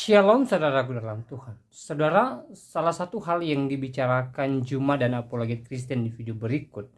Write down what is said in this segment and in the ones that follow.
Shalom saudaraku dalam Tuhan. Saudara, salah satu hal yang dibicarakan Juma dan Apologet Kristen di video berikut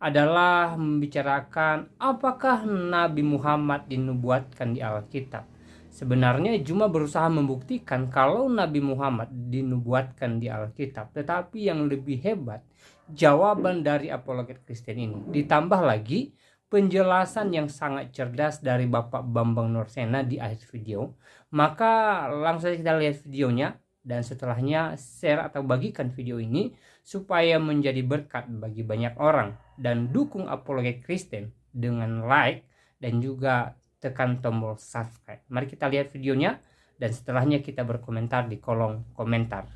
adalah membicarakan apakah Nabi Muhammad dinubuatkan di Alkitab. Sebenarnya Juma berusaha membuktikan kalau Nabi Muhammad dinubuatkan di Alkitab, tetapi yang lebih hebat jawaban dari Apologet Kristen ini. Ditambah lagi penjelasan yang sangat cerdas dari Bapak Bambang Nursena di akhir video. Maka langsung saja kita lihat videonya, dan setelahnya share atau bagikan video ini supaya menjadi berkat bagi banyak orang, dan dukung Apologet Kristen dengan like dan juga tekan tombol subscribe. Mari kita lihat videonya dan setelahnya kita berkomentar di kolom komentar.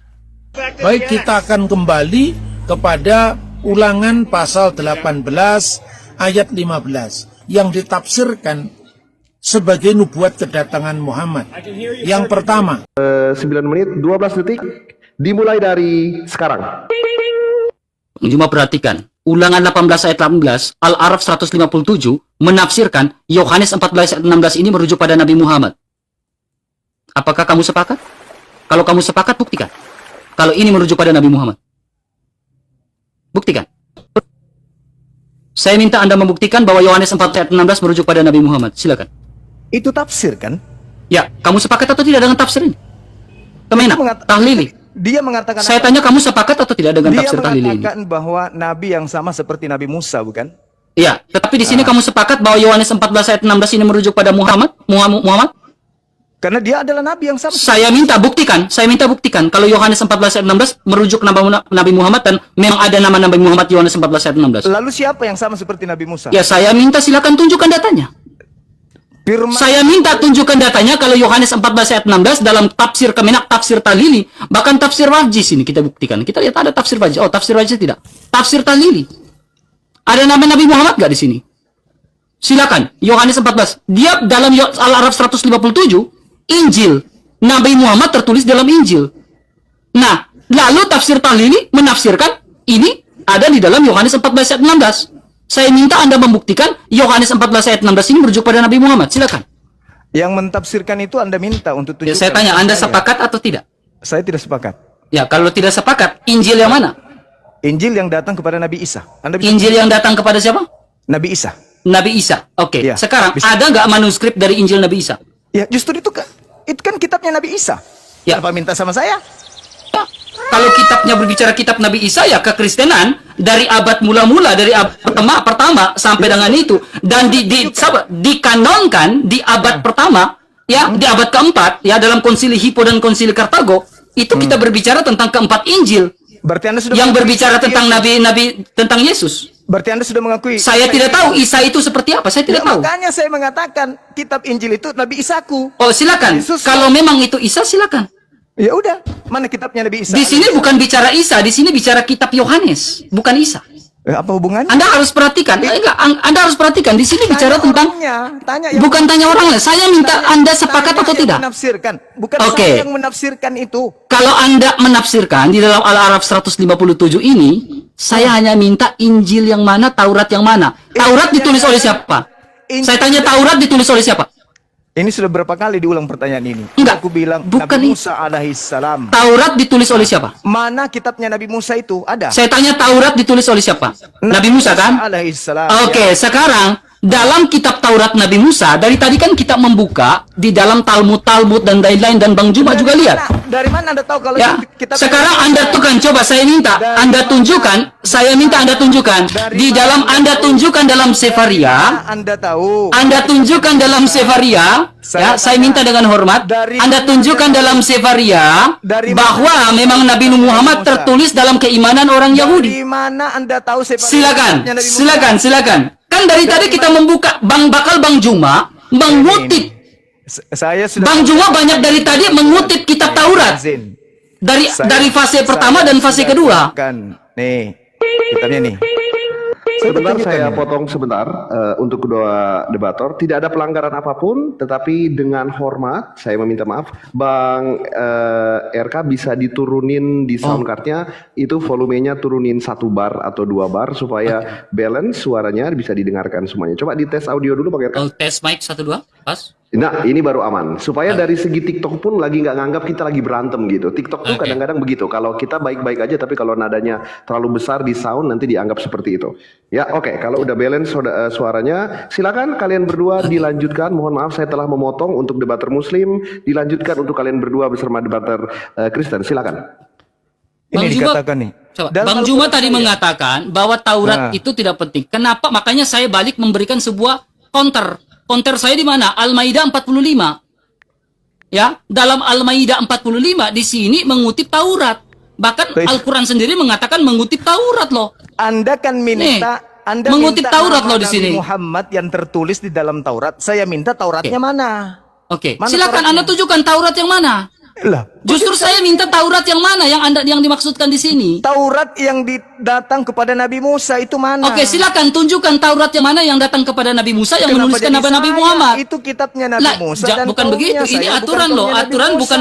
Baik, kita akan kembali kepada Ulangan pasal 18 ayat 15 yang ditafsirkan sebagai nubuat kedatangan Muhammad. Yang pertama, 9 menit 12 detik dimulai dari sekarang. Cuma perhatikan, Ulangan 18 ayat 18, Al-Araf 157 menafsirkan Yohanes 14 ayat 16 ini merujuk pada Nabi Muhammad. Apakah kamu sepakat? Kalau kamu sepakat, buktikan. Kalau ini merujuk pada Nabi Muhammad, buktikan. Saya minta Anda membuktikan bahwa Yohanes 4 ayat 16 merujuk pada Nabi Muhammad. Silakan. Itu tafsir kan? Ya, kamu sepakat atau tidak dengan tafsir ini? Kemenak, tahlili. Dia mengatakan Saya apa? tanya kamu sepakat atau tidak dengan Dia tafsir tahlili ini? mengatakan bahwa Nabi yang sama seperti Nabi Musa, bukan? Iya, tetapi di sini kamu sepakat bahwa Yohanes 14 ayat 16 ini merujuk pada Muhammad? Karena dia adalah Nabi yang sama. Saya minta buktikan kalau Yohanes 14 ayat 16 merujuk Nabi Muhammad dan memang ada nama Nabi Muhammad Yohanes 14 ayat 16. Lalu siapa yang sama seperti Nabi Musa? Ya, saya minta silakan tunjukkan datanya. Saya minta tunjukkan datanya kalau Yohanes 14 ayat 16 dalam tafsir Kemenak, tafsir Tahlili, bahkan tafsir Wajis ini kita buktikan. Kita lihat ada tafsir Wajis. Oh, tafsir Wajis tidak. Tafsir Tahlili. Ada nama Nabi Muhammad nggak di sini? Silakan. Yohanes 14. Dia dalam Al-Araf 157 Injil. Nabi Muhammad tertulis dalam Injil. Nah, lalu tafsir Tahlili menafsirkan ini ada di dalam Yohanes 14 ayat 16. Saya minta Anda membuktikan Yohanes 14 ayat 16 ini merujuk pada Nabi Muhammad. Silakan. Yang mentafsirkan itu Anda minta untuk tunjukkan. Ya, saya tanya, Anda sepakat atau tidak? Saya tidak sepakat. Ya, kalau tidak sepakat, Injil yang mana? Injil yang datang kepada Nabi Isa. Anda bisa Injil yang datang kepada siapa? Nabi Isa. Nabi Isa. Oke. Ya, Sekarang bisa. ada nggak manuskrip dari Injil Nabi Isa? Ya, justru itu kan kitabnya Nabi Isa. Ya. Kenapa minta sama saya? Ya. Kalau kitabnya berbicara kitab Nabi Isa, ya kekristenan dari abad mula-mula, dari abad pertama sampai dengan itu, dan dikanonkan di abad pertama, ya di abad keempat, ya dalam konsili Hippo dan konsili Kartago, itu kita berbicara tentang keempat Injil Berarti Anda sudah yang mengakui berbicara tentang Yesus. nabi tentang Yesus. Berarti Anda sudah mengakui. Saya tidak tahu Isa itu seperti apa, saya tidak Ya, tahu. makanya saya mengatakan kitab Injil itu Nabi Isaku. Oh, silakan. Yesus. Kalau memang itu Isa, silakan. Ya udah, mana kitabnya Nabi Isa? Di sini bukan bicara Isa, di sini bicara kitab Yohanes, bukan Isa. Apa hubungannya? Anda harus perhatikan. Enggak, Anda harus perhatikan. Di sini bicara tentang bukan tanya orang lain. Saya minta Anda sepakat atau tidak. Menafsirkan. Bukan Oke. saya yang menafsirkan itu. Kalau Anda menafsirkan di dalam Al-Araf 157 ini, saya hanya minta Injil yang mana, Taurat yang mana. Taurat ditulis oleh siapa? Saya tanya, Taurat ditulis oleh siapa? Ini sudah berapa kali diulang pertanyaan ini? Enggak. Aku bilang Bukan Nabi itu. Musa alaihissalam. Taurat ditulis oleh siapa? Mana kitabnya Nabi Musa itu? Ada. Saya tanya, Taurat ditulis oleh siapa? Nabi Musa kan? Alaihissalam. Oke, sekarang dalam kitab Taurat Nabi Musa, dari tadi kan kita membuka di dalam Talmud dan lain-lain, dan Bang Juma juga lihat. Dari mana Anda tahu kalau Ya, kitab sekarang Anda tuh kan, coba saya minta Anda tunjukkan, di dalam Anda tunjukkan dalam Sefaria, Anda tahu? Anda tunjukkan dalam Sefaria, ya, saya minta dengan hormat, Anda tunjukkan dalam Sefaria bahwa memang Nabi Muhammad tertulis dalam keimanan orang Yahudi. Di mana Anda tahu Silakan. Kan dari tadi kita membuka, Bang Juma mengutip. Saya sudah Bang Juma banyak dari tadi mengutip kitab Taurat. Dari fase pertama dan fase kedua. Kan, nih kitabnya nih. Sebentar tunjukkan saya ini. potong sebentar untuk kedua debator. Tidak ada pelanggaran apapun, tetapi dengan hormat saya meminta maaf, Bang RK bisa diturunin di soundcardnya, itu volumenya turunin 1 bar atau 2 bar supaya balance suaranya bisa didengarkan semuanya. Coba dites audio dulu Bang RK. Kalau tes mic 1 2 pas. Nah, ini baru aman. Supaya dari segi TikTok pun lagi nggak nganggap kita lagi berantem gitu. TikTok tuh Oke. kadang-kadang begitu. Kalau kita baik-baik aja, tapi kalau nadanya terlalu besar di sound nanti dianggap seperti itu. Ya, oke. Kalau udah balance suaranya, silakan kalian berdua dilanjutkan. Mohon maaf saya telah memotong untuk debater Muslim. Dilanjutkan untuk kalian berdua bersama debater Kristen. Silakan. Ini Bang Juma, dikatakan nih. Coba, Dalam Bang Al-Quran Juma tadi saya- mengatakan bahwa Taurat Nah. itu tidak penting. Kenapa? Makanya saya balik memberikan sebuah counter. Counter saya di mana? Al-Maidah 45. Ya, dalam Al-Maidah 45 di sini mengutip Taurat. Bahkan Baik. Al-Quran sendiri mengatakan mengutip Taurat loh. Anda kan minta Anda mengutip minta Taurat nama loh di Nabi sini. Muhammad yang tertulis di dalam Taurat. Saya minta Tauratnya mana? Oke, Mana silakan Tauratnya? Anda tunjukkan Taurat yang mana. Lah, Justru saya minta Taurat yang mana yang dimaksudkan di sini. Taurat yang datang kepada Nabi Musa itu mana? Oke, silakan tunjukkan Taurat yang mana yang datang kepada Nabi Musa yang Kenapa menuliskan jadi nama Nabi saya? Muhammad. Itu kitabnya Nabi Lah, Musa dan bukan kaumnya. begitu. Ini Saya aturan bukan loh. kaumnya Nabi Aturan Musa. bukan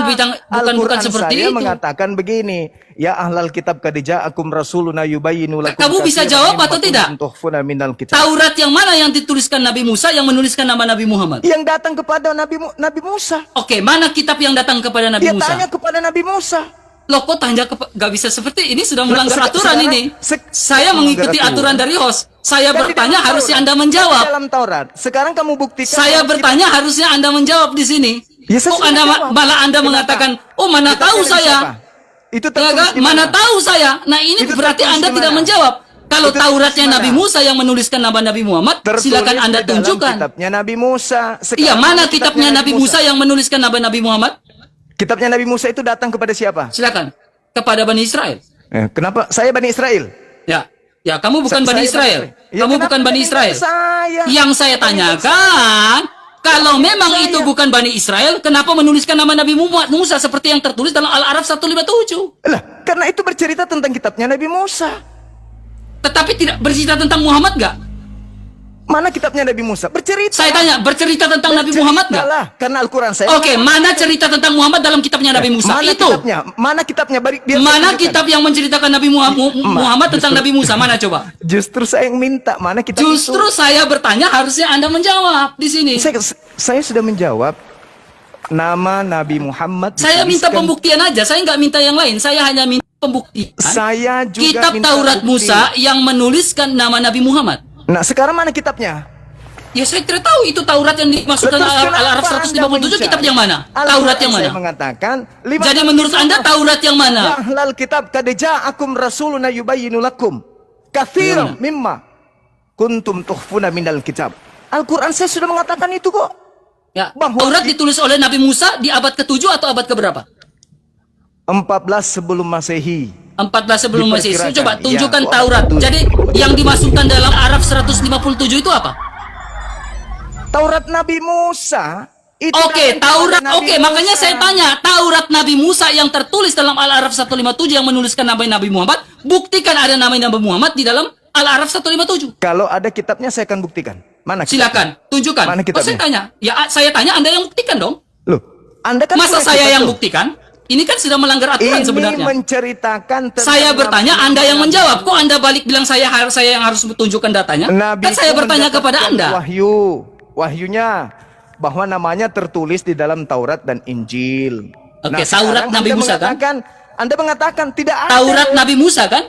Al-Quran seperti saya itu. mengatakan begini. Ya ahlal kitab qad ja'akum rasuluna yubayyinu lakum Kamu bisa katsiran jawab atau mimma tidak? kuntum tukhfuna minal kitab. Taurat yang mana yang dituliskan Nabi Musa yang menuliskan nama Nabi Muhammad? Yang datang kepada Nabi Musa. Oke, mana kitab yang datang kepada Nabi Dia Musa? tanya kepada Nabi Musa. Loh, kok tanya gak bisa seperti ini? Sudah melanggar aturan sekarang- ini. sek- Saya mengikuti melanggar aturan dari host. Saya Kan di bertanya dalam harusnya Taurat. Anda Kan di menjawab. dalam Taurat. Sekarang kamu buktikan. Saya bahwa bertanya harusnya Anda menjawab di sini. Ya, saya Kok sudah Anda jawab. malah Anda Kenapa? mengatakan, "Oh, mana Kitabnya tahu dari saya." siapa? Itu Ya tertulis kan? di Mana tahu saya. Nah, ini Itu berarti tertulis Anda di tidak mana? menjawab. Kalau Itu tertulis Tauratnya di mana? Nabi Musa yang menuliskan nama Nabi Muhammad, Tertulis silakan Anda di dalam tunjukkan. Kitabnya Nabi Musa. Iya, Sekarang mana kitabnya Nabi Musa yang menuliskan nama Nabi Muhammad? Kitabnya Nabi Musa itu datang kepada siapa? Silakan. Kepada Bani Israel. Kenapa saya Bani Israel? Ya. Ya, kamu bukan Saya Bani Israel. Ya, Kamu kenapa bukan Bani jadi Israel. Saya. Yang saya tanyakan, kalau memang itu bukan Bani Israel, kenapa menuliskan nama Nabi Muhammad Musa seperti yang tertulis dalam Al-Araf 157? Lah, karena itu bercerita tentang kitabnya Nabi Musa. Tetapi tidak bercerita tentang Muhammad gak? Mana kitabnya Nabi Musa? Bercerita. Saya tanya, bercerita tentang Nabi Muhammad gak? Lah, karena Al-Quran saya. Oke, mana cerita tentang Muhammad dalam kitabnya Nabi Musa? Mana Itu. kitabnya? Mana kitabnya? Biar saya Mana tunjukkan. kitab yang menceritakan Nabi Muhammad tentang Nabi Musa? Mana coba? Justru saya yang minta. Mana kitab Justru itu? saya bertanya, harusnya Anda menjawab di sini. Saya sudah menjawab. Nama Nabi Muhammad. Saya minta dituliskan- pembuktian aja, saya nggak minta yang lain. Saya hanya minta pembuktian. Saya juga Kitab minta Taurat bukti. Musa yang menuliskan nama Nabi Muhammad. Nah, sekarang mana kitabnya? Ya saya tidak tahu itu Taurat yang dimaksudkan Terus kenapa Al-Araf Anda 157 mencari? kitab yang mana? Al-Quran Taurat yang saya mana? mengatakan. Jadi menurut Anda Taurat yang Ya mana? ahlal kitab qad ja'akum rasuluna yubayyinu lakum katsiran mimma kuntum tukhfuna minal kitab. Al-Quran saya sudah mengatakan itu kok. Ya, Bahwa Taurat di- ditulis oleh Nabi Musa di abad ke-7 atau abad ke-berapa? 14 sebelum Masehi. 14 sebelum Masehi. Diperkirakan. Coba tunjukkan Ya, Taurat. betul. Jadi yang dimasukkan dalam Araf 157 itu apa? Taurat Nabi Musa itu Oke, datang Taurat. kepada Nabi Oke, makanya Musa. saya tanya, Taurat Nabi Musa yang tertulis dalam Al-Araf 157 yang menuliskan nama Nabi Muhammad, buktikan ada nama Nabi Muhammad di dalam Al-Araf 157. Kalau ada kitabnya saya akan buktikan. Mana kitabnya? Silakan, tunjukkan. Mana Oh, saya kitabnya? tanya. Ya, saya tanya Anda yang buktikan dong. Loh, Anda kan Masa punya saya kitab yang tuh. buktikan? Ini kan sudah melanggar aturan Ini sebenarnya. menceritakan tentang Saya bertanya, Nabi Anda yang Muhammad. menjawab. Kok Anda balik bilang saya yang harus tunjukkan datanya? Nabi Kan saya itu bertanya kepada mendapatkan Anda. Wahyunya bahwa namanya tertulis di dalam Taurat dan Injil. Oke, Taurat sekarang Nabi Musa kan? Anda mengatakan tidak ada. Taurat Nabi Musa kan?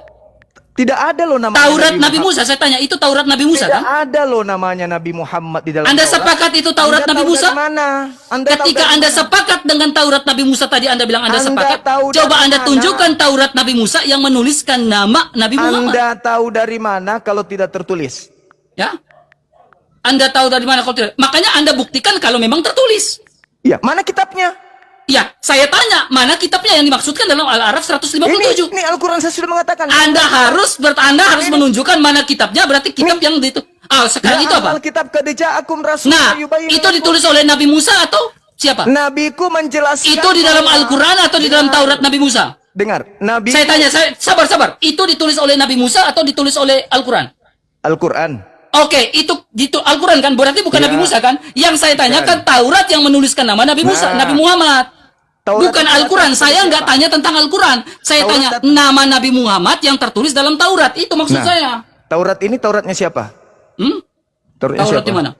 Tidak ada loh namanya. Taurat Nabi Musa. Saya tanya, itu Taurat Nabi Musa Tidak kan? ada loh namanya Nabi Muhammad di dalam Anda Taurat. sepakat itu Taurat Anda Nabi tahu Musa? dari mana? Anda tahu Ketika dari Anda mana? sepakat dengan Taurat Nabi Musa tadi, Anda bilang Anda Anda sepakat. tahu Coba dari Anda mana? tunjukkan Taurat Nabi Musa yang menuliskan nama Nabi Muhammad. Anda tahu dari mana kalau tidak tertulis? Ya? Anda tahu dari mana kalau tidak? Makanya Anda buktikan kalau memang tertulis. Ya, mana kitabnya? Ya, saya tanya, mana kitabnya yang dimaksudkan dalam Al-Araf 157? Ini Al-Quran saya sudah mengatakan. Anda harus menunjukkan mana kitabnya, berarti kitab yang itu. Sekarang itu apa? Alkitab kedejaakum rasul. Nah, itu ditulis oleh Nabi Musa atau siapa? Nabiku menjelaskan. Itu di dalam bahwa- Al-Quran atau di dalam Taurat Nabi Musa? Dengar, Nabi. Saya tanya, sabar. Itu ditulis oleh Nabi Musa atau ditulis oleh Al-Quran? Al-Quran. Oke, itu Al-Quran kan, berarti bukan Nabi Musa kan? Yang saya tanyakan Taurat yang menuliskan nama Nabi Musa, Nabi Muhammad. Taurat Bukan itu Al-Quran. datang Saya kepada nggak siapa? tanya tentang Al-Quran. Saya Taurat tanya datang- nama Nabi Muhammad yang tertulis dalam Taurat. Itu maksud saya. Taurat ini Tauratnya siapa? Tauratnya Taurat siapa? yang mana?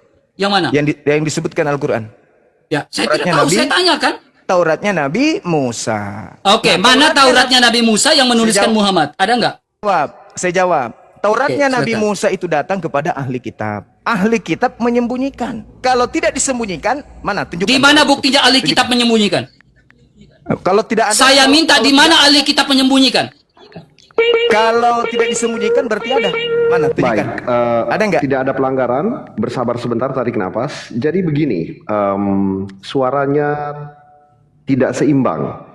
Yang mana? Yang disebutkan Al-Quran. Ya, saya Tauratnya tidak tahu. Nabi? Saya tanyakan. Tauratnya Nabi Musa. Oke, mana Tauratnya Nabi Musa yang menuliskan Muhammad? Ada nggak? Saya jawab. Tauratnya Oke, Nabi silakan. Musa itu datang kepada ahli kitab. Ahli kitab menyembunyikan. Kalau tidak disembunyikan, mana? Tunjukkan. Di mana buktinya ahli kitab menyembunyikan? Kalau tidak ada. Saya minta di mana ahli kitab menyembunyikan? Kalau tidak disembunyikan berarti ada. Mana? Tunjukkan. Baik, Ada nggak? tidak ada pelanggaran. Bersabar sebentar, tarik napas. Jadi begini, suaranya tidak seimbang.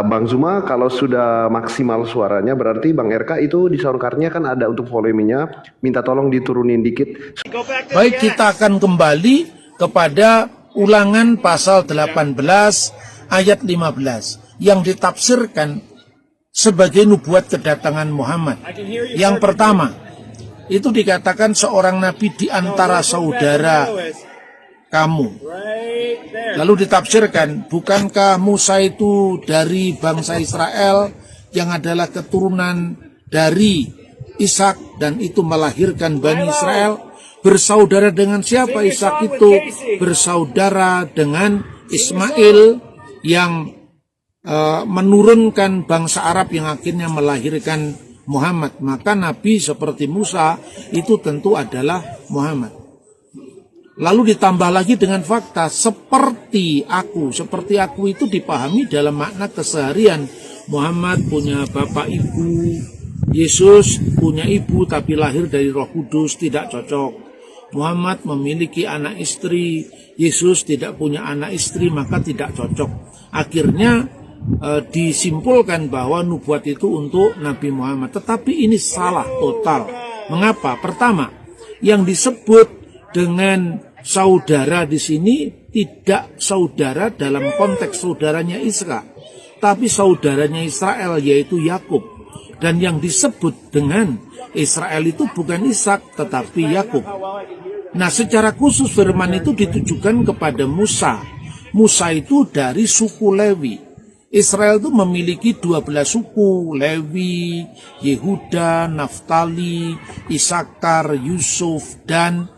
Bang Zuma kalau sudah maksimal suaranya berarti Bang RK itu di soundcardnya kan ada untuk volumenya, minta tolong diturunin dikit. Baik, kita akan kembali kepada Ulangan pasal 18 ayat 15 yang ditafsirkan sebagai nubuat kedatangan Muhammad. Yang pertama, itu dikatakan seorang nabi di antara saudara kamu. Lalu ditafsirkan, bukankah Musa itu dari bangsa Israel yang adalah keturunan dari Ishak dan itu melahirkan Bani Israel? Bersaudara dengan siapa Ishak itu? Bersaudara dengan Ismail yang menurunkan bangsa Arab yang akhirnya melahirkan Muhammad. Maka Nabi seperti Musa itu tentu adalah Muhammad. Lalu ditambah lagi dengan fakta seperti aku itu dipahami dalam makna keseharian. Muhammad punya bapak ibu, Yesus punya ibu tapi lahir dari Roh Kudus, tidak cocok. Muhammad memiliki anak istri, Yesus tidak punya anak istri, maka tidak cocok. Akhirnya disimpulkan bahwa nubuat itu untuk Nabi Muhammad. Tetapi ini salah total. Mengapa? Pertama, yang disebut dengan saudara di sini tidak saudara dalam konteks saudaranya Ishak, tapi saudaranya Israel yaitu Yakub. Dan yang disebut dengan Israel itu bukan Ishak tetapi Yakub. Nah, secara khusus firman itu ditujukan kepada Musa. Musa itu dari suku Lewi. Israel itu memiliki 12 suku, Lewi, Yehuda, Naftali, Isakar, Yusuf, dan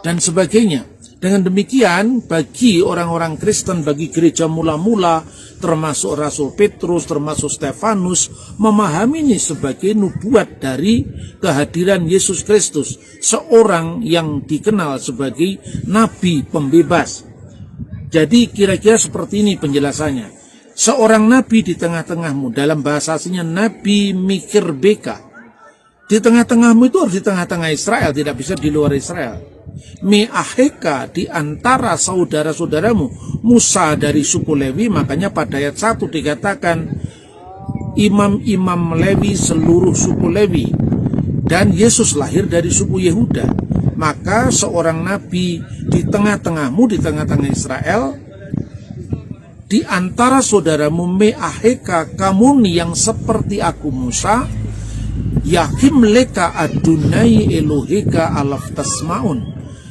sebagainya. Dengan demikian, bagi orang-orang Kristen, bagi gereja mula-mula, termasuk Rasul Petrus, termasuk Stefanus, memahami ini sebagai nubuat dari kehadiran Yesus Kristus, seorang yang dikenal sebagai Nabi Pembebas. Jadi kira-kira seperti ini penjelasannya. Seorang Nabi di tengah-tengahmu, dalam bahasa aslinya Nabi Mikir Beka. Di tengah-tengahmu itu harus di tengah-tengah Israel, tidak bisa di luar Israel. Me'aheka di antara saudara-saudaramu. Musa dari suku Lewi, makanya pada ayat 1 dikatakan imam-imam Lewi seluruh suku Lewi. Dan Yesus lahir dari suku Yehuda. Maka seorang nabi di tengah-tengahmu, di tengah-tengah Israel, di antara saudaramu me'aheka kamuni yang seperti aku Musa, yakim leka adunai eloheka alaf tasmaun,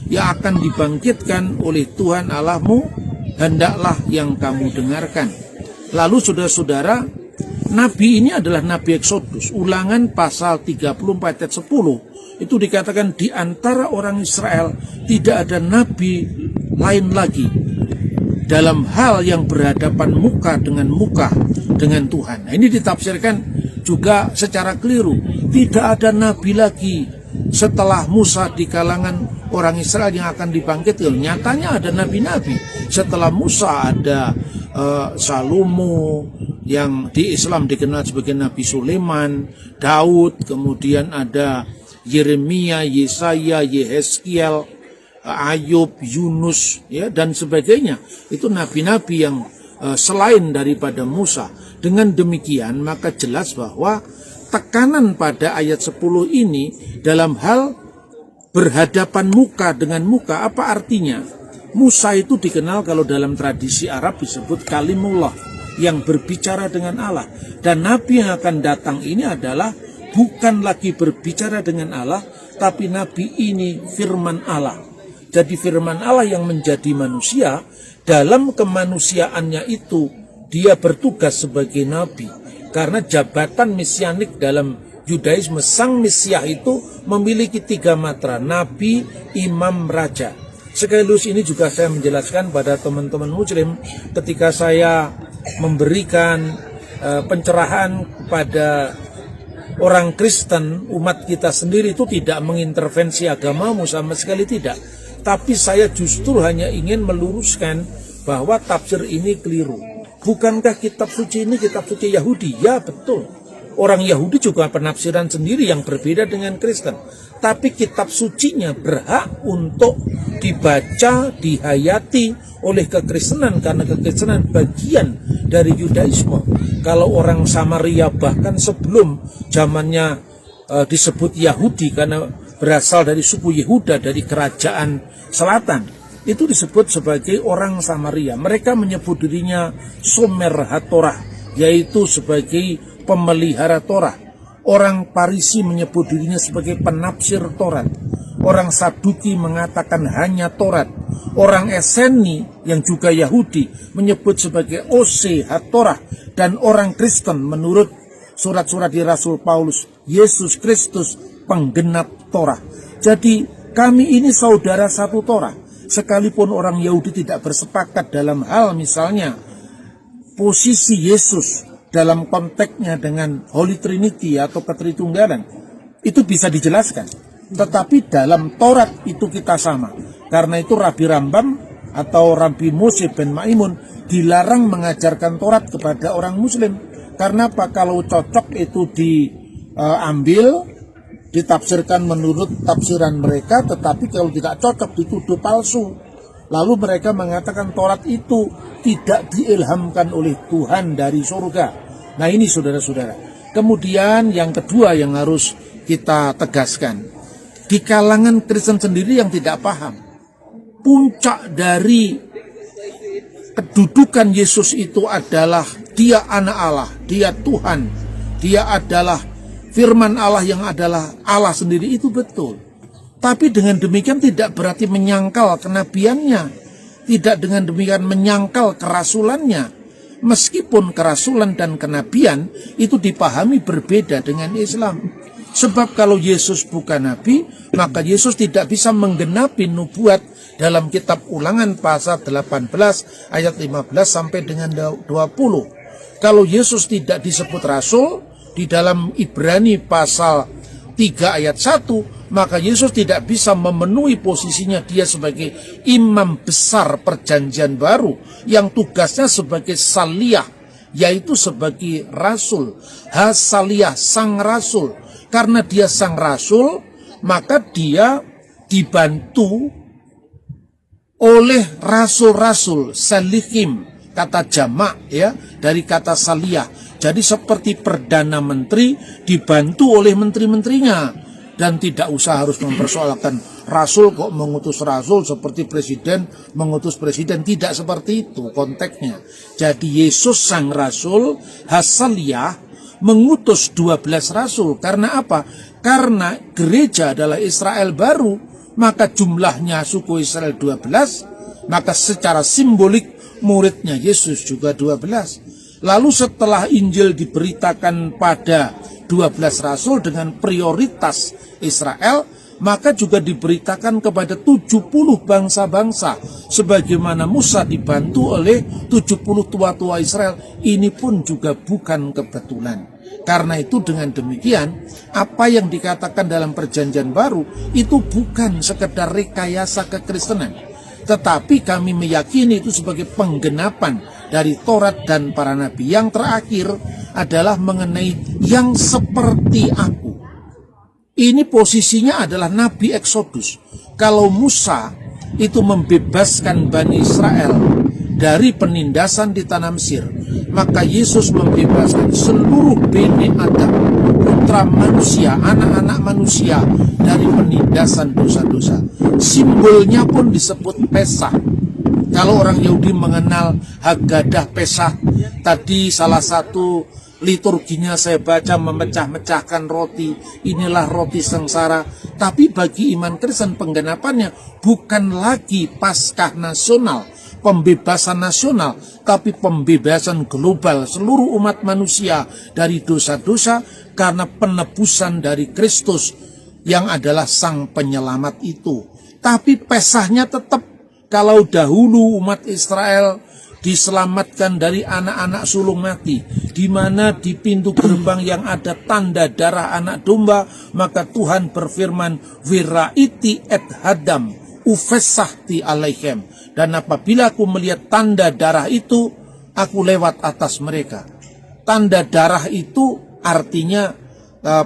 yang akan dibangkitkan oleh Tuhan Allahmu, hendaklah yang kamu dengarkan. Lalu saudara-saudara, Nabi ini adalah Nabi Exodus. Ulangan pasal 34 ayat 10 itu dikatakan di antara orang Israel tidak ada Nabi lain lagi dalam hal yang berhadapan muka dengan Tuhan. Nah, ini ditafsirkan juga secara keliru. Tidak ada Nabi lagi setelah Musa di kalangan orang Israel yang akan dibangkitkan. Nyatanya ada nabi-nabi. Setelah Musa ada Salomo, yang di Islam dikenal sebagai Nabi Sulaiman, Daud, kemudian ada Yeremia, Yesaya, Yehezkiel, Ayub, Yunus, ya, dan sebagainya. Itu nabi-nabi yang selain daripada Musa. Dengan demikian maka jelas bahwa tekanan pada ayat 10 ini dalam hal berhadapan muka dengan muka. Apa artinya? Musa itu dikenal kalau dalam tradisi Arab disebut kalimullah, yang berbicara dengan Allah. Dan Nabi yang akan datang ini adalah bukan lagi berbicara dengan Allah, tapi nabi ini firman Allah. Jadi firman Allah yang menjadi manusia, dalam kemanusiaannya itu dia bertugas sebagai nabi. Karena jabatan mesianik dalam Yudaisme, sang Mesias itu memiliki 3 matra, nabi, imam, raja. Sekaligus ini juga saya menjelaskan pada teman-teman muslim ketika saya memberikan pencerahan kepada orang Kristen, umat kita sendiri itu tidak mengintervensi agamamu sama sekali tidak. Tapi saya justru hanya ingin meluruskan bahwa tafsir ini keliru. Bukankah kitab suci ini kitab suci Yahudi? Ya betul. Orang Yahudi juga penafsiran sendiri yang berbeda dengan Kristen. Tapi kitab sucinya berhak untuk dibaca, dihayati oleh kekristenan. Karena kekristenan bagian dari Yudaisme. Kalau orang Samaria bahkan sebelum zamannya disebut Yahudi karena berasal dari suku Yehuda, dari kerajaan selatan, itu disebut sebagai orang Samaria. Mereka menyebut dirinya Somer HaTorah, yaitu sebagai pemelihara Torah. Orang Parisi menyebut dirinya sebagai penafsir Taurat. Orang Saduki mengatakan hanya Taurat. Orang Eseni yang juga Yahudi menyebut sebagai Ose HaTorah. Dan orang Kristen menurut surat-surat di Rasul Paulus, Yesus Kristus penggenap Torah. Jadi kami ini saudara satu Torah. Sekalipun orang Yahudi tidak bersepakat dalam hal misalnya posisi Yesus dalam konteksnya dengan Holy Trinity atau Ketritunggalan, itu bisa dijelaskan. Tetapi dalam Taurat itu kita sama. Karena itu Rabi Rambam atau Rabi Moshe ben Maimun dilarang mengajarkan Taurat kepada orang Muslim. Karena apa? Kalau cocok itu diambil, ditafsirkan menurut tafsiran mereka, tetapi kalau tidak cocok dituduh palsu. Lalu mereka mengatakan Taurat itu tidak diilhamkan oleh Tuhan dari surga. Nah ini saudara-saudara. Kemudian yang kedua yang harus kita tegaskan, di kalangan Kristen sendiri yang tidak paham, puncak dari kedudukan Yesus itu adalah dia anak Allah, dia Tuhan, dia adalah firman Allah yang adalah Allah sendiri, itu betul. Tapi dengan demikian tidak berarti menyangkal kenabiannya, tidak dengan demikian menyangkal kerasulannya. Meskipun kerasulan dan kenabian itu dipahami berbeda dengan Islam. Sebab kalau Yesus bukan nabi, maka Yesus tidak bisa menggenapi nubuat dalam kitab Ulangan pasal 18 ayat 15 sampai dengan 20. Kalau Yesus tidak disebut rasul di dalam Ibrani pasal 3 ayat 1, maka Yesus tidak bisa memenuhi posisinya dia sebagai imam besar perjanjian baru yang tugasnya sebagai saliyah, yaitu sebagai rasul. Hasaliyah, sang rasul. Karena dia sang rasul, maka dia dibantu oleh rasul-rasul, salihim, kata jamak ya, dari kata saliyah. Jadi seperti Perdana Menteri dibantu oleh menteri-menterinya. Dan tidak usah harus mempersoalkan rasul kok mengutus rasul seperti presiden mengutus presiden. Tidak seperti itu konteksnya. Jadi Yesus sang rasul, hasaliyah, mengutus 12 rasul. Karena apa? Karena gereja adalah Israel baru, maka jumlahnya suku Israel 12, maka secara simbolik muridnya Yesus juga 12. Lalu setelah Injil diberitakan pada 12 rasul dengan prioritas Israel, maka juga diberitakan kepada 70 bangsa-bangsa. Sebagaimana Musa dibantu oleh 70 tua-tua Israel. Ini pun juga bukan kebetulan. Karena itu dengan demikian, apa yang dikatakan dalam perjanjian baru itu bukan sekedar rekayasa kekristenan. Tetapi kami meyakini itu sebagai penggenapan dari Taurat dan para nabi. Yang terakhir adalah mengenai yang seperti aku. Ini posisinya adalah Nabi Exodus. Kalau Musa itu membebaskan Bani Israel dari penindasan di tanah Mesir, maka Yesus membebaskan seluruh Bani Adam, putra manusia, anak-anak manusia dari penindasan dosa-dosa. Simbolnya pun disebut Pesah. Kalau orang Yahudi mengenal Haggadah Pesach, tadi salah satu liturginya saya baca memecah-mecahkan roti, inilah roti sengsara. Tapi bagi iman Kristen penggenapannya bukan lagi Paskah nasional, pembebasan nasional, tapi pembebasan global seluruh umat manusia dari dosa-dosa karena penebusan dari Kristus yang adalah sang penyelamat itu. Tapi Pesahnya tetap, kalau dahulu umat Israel diselamatkan dari anak-anak sulung mati, di mana di pintu gerbang yang ada tanda darah anak domba, maka Tuhan berfirman, "Wiraiti et hadam ufessahti alaihem." Dan apabila aku melihat tanda darah itu, aku lewat atas mereka. Tanda darah itu artinya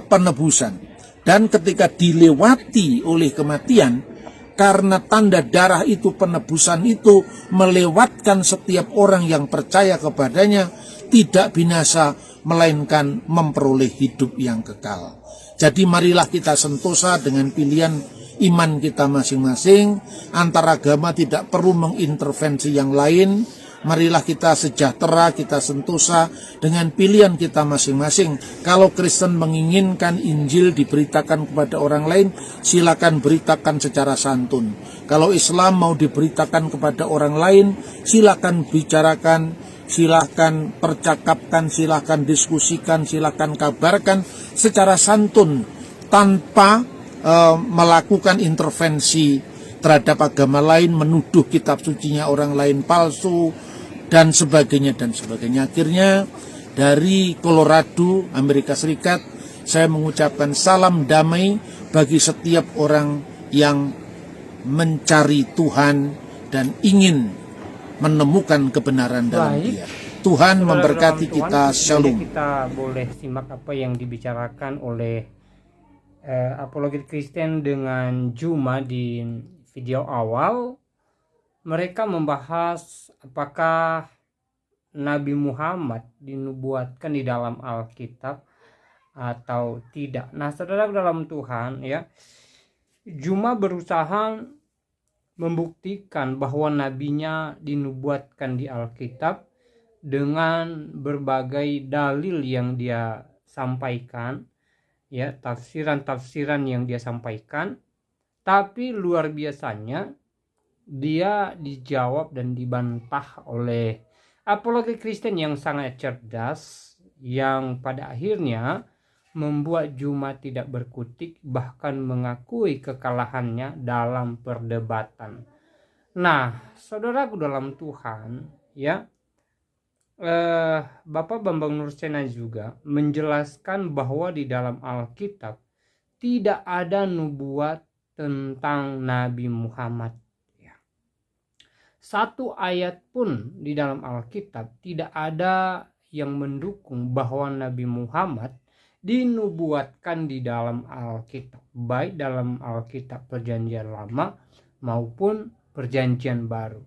penebusan. Dan ketika dilewati oleh kematian, karena tanda darah itu, penebusan itu melewatkan setiap orang yang percaya kepadanya, tidak binasa, melainkan memperoleh hidup yang kekal. Jadi marilah kita sentosa dengan pilihan iman kita masing-masing. Antar agama tidak perlu mengintervensi yang lain. Marilah kita sejahtera, kita sentosa dengan pilihan kita masing-masing. Kalau Kristen menginginkan Injil diberitakan kepada orang lain, silakan beritakan secara santun. Kalau Islam mau diberitakan kepada orang lain, silakan bicarakan, silakan percakapkan, silakan diskusikan, silakan kabarkan secara santun tanpa melakukan intervensi terhadap agama lain, menuduh kitab sucinya orang lain palsu, dan sebagainya dan sebagainya. Akhirnya dari Colorado, Amerika Serikat, saya mengucapkan salam damai bagi setiap orang yang mencari Tuhan dan ingin menemukan kebenaran dalam Dia. Tuhan memberkati kita. Shalom. Kita boleh simak apa yang dibicarakan oleh apologet Kristen dengan Juma di video awal. Mereka membahas apakah Nabi Muhammad dinubuatkan di dalam Alkitab atau tidak. Nah, saudara dalam Tuhan, ya, Juma berusaha membuktikan bahwa nabinya dinubuatkan di Alkitab dengan berbagai dalil yang dia sampaikan, ya, tafsiran-tafsiran yang dia sampaikan. Tapi luar biasanya dia dijawab dan dibantah oleh apologet Kristen yang sangat cerdas, yang pada akhirnya membuat Juma tidak berkutik, bahkan mengakui kekalahannya dalam perdebatan. Nah, saudaraku dalam Tuhan, ya, Bapak Bambang Nursena juga menjelaskan bahwa di dalam Alkitab tidak ada nubuat tentang Nabi Muhammad. Satu ayat pun di dalam Alkitab tidak ada yang mendukung bahwa Nabi Muhammad dinubuatkan di dalam Alkitab, baik dalam Alkitab Perjanjian Lama maupun Perjanjian Baru.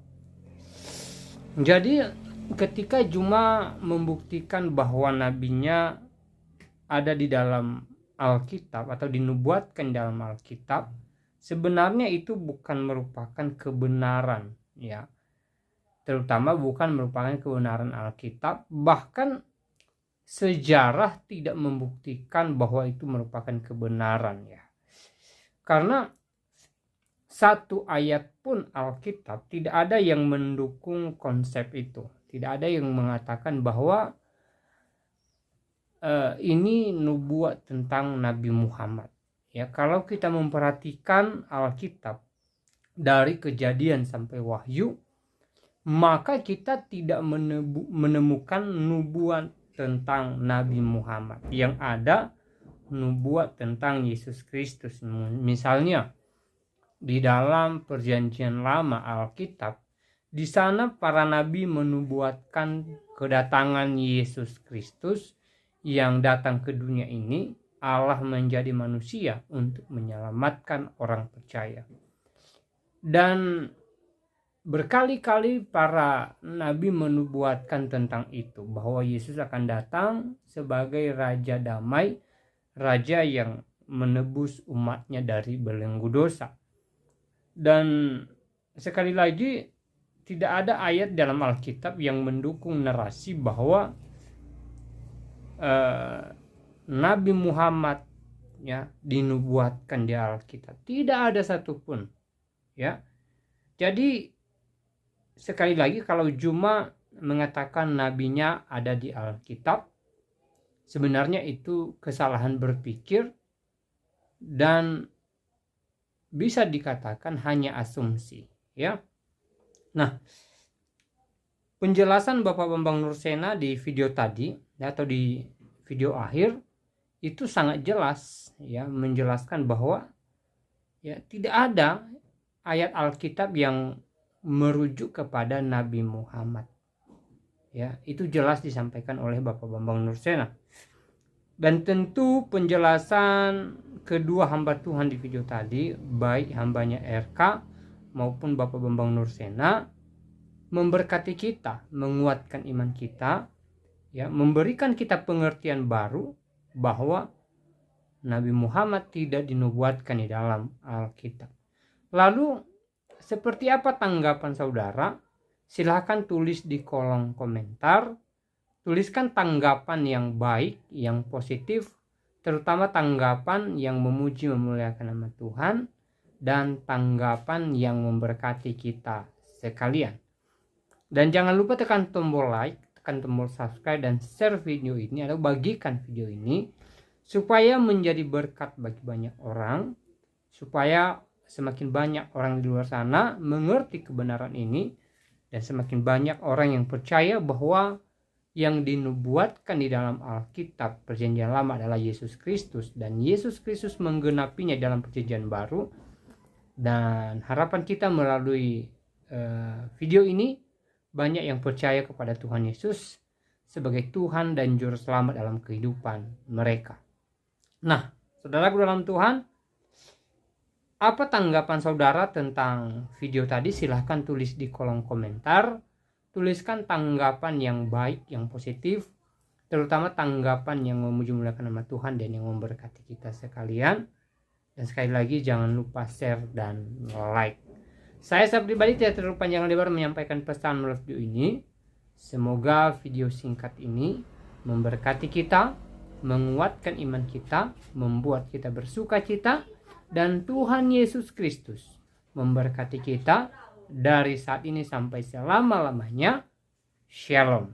Jadi ketika Juma membuktikan bahwa nabinya ada di dalam Alkitab atau dinubuatkan dalam Alkitab, sebenarnya itu bukan merupakan kebenaran, ya, terutama bukan merupakan kebenaran Alkitab. Bahkan sejarah tidak membuktikan bahwa itu merupakan kebenaran, ya, karena satu ayat pun Alkitab tidak ada yang mendukung konsep itu. Tidak ada yang mengatakan bahwa ini nubuat tentang Nabi Muhammad. Ya, kalau kita memperhatikan Alkitab dari Kejadian sampai Wahyu, maka kita tidak menemukan nubuat tentang Nabi Muhammad. Yang ada nubuat tentang Yesus Kristus. Misalnya di dalam Perjanjian Lama Alkitab, di sana para nabi menubuatkan kedatangan Yesus Kristus yang datang ke dunia ini, Allah menjadi manusia untuk menyelamatkan orang percaya. Dan berkali-kali para nabi menubuatkan tentang itu, bahwa Yesus akan datang sebagai Raja Damai, Raja yang menebus umatnya dari belenggu dosa. Dan sekali lagi tidak ada ayat dalam Alkitab yang mendukung narasi bahwa Nabi Muhammad ya dinubuatkan di Alkitab. Tidak ada satupun. Ya. Jadi sekali lagi, kalau Juma mengatakan nabinya ada di Alkitab, sebenarnya itu kesalahan berpikir dan bisa dikatakan hanya asumsi, ya. Nah, penjelasan Bapak Bambang Nursena di video tadi atau di video akhir itu sangat jelas, ya, menjelaskan bahwa ya tidak ada ayat Alkitab yang merujuk kepada Nabi Muhammad. Ya, itu jelas disampaikan oleh Bapak Bambang Nursena. Dan tentu penjelasan kedua hamba Tuhan di video tadi, baik hambanya RK maupun Bapak Bambang Nursena, memberkati kita, menguatkan iman kita, ya, memberikan kita pengertian baru bahwa Nabi Muhammad tidak dinubuatkan di dalam Alkitab. Lalu seperti apa tanggapan saudara? Silahkan tulis di kolom komentar. Tuliskan tanggapan yang baik, yang positif, terutama tanggapan yang memuji memuliakan nama Tuhan, dan tanggapan yang memberkati kita sekalian. Dan jangan lupa tekan tombol like, tekan tombol subscribe, dan share video ini atau bagikan video ini supaya menjadi berkat bagi banyak orang, supaya semakin banyak orang di luar sana mengerti kebenaran ini, dan semakin banyak orang yang percaya bahwa yang dinubuatkan di dalam Alkitab Perjanjian Lama adalah Yesus Kristus, dan Yesus Kristus menggenapinya dalam Perjanjian Baru. Dan harapan kita melalui video ini, banyak yang percaya kepada Tuhan Yesus sebagai Tuhan dan Juru Selamat dalam kehidupan mereka. Nah, saudaraku dalam Tuhan, apa tanggapan saudara tentang video tadi? Silahkan tulis di kolom komentar. Tuliskan tanggapan yang baik, yang positif, terutama tanggapan yang memuji memuliakan nama Tuhan dan yang memberkati kita sekalian. Dan sekali lagi jangan lupa share dan like. Saya secara pribadi tidak terlalu panjang lebar menyampaikan pesan melalui video ini. Semoga video singkat ini memberkati kita, menguatkan iman kita, membuat kita bersuka cita, dan Tuhan Yesus Kristus memberkati kita dari saat ini sampai selama-lamanya. Shalom.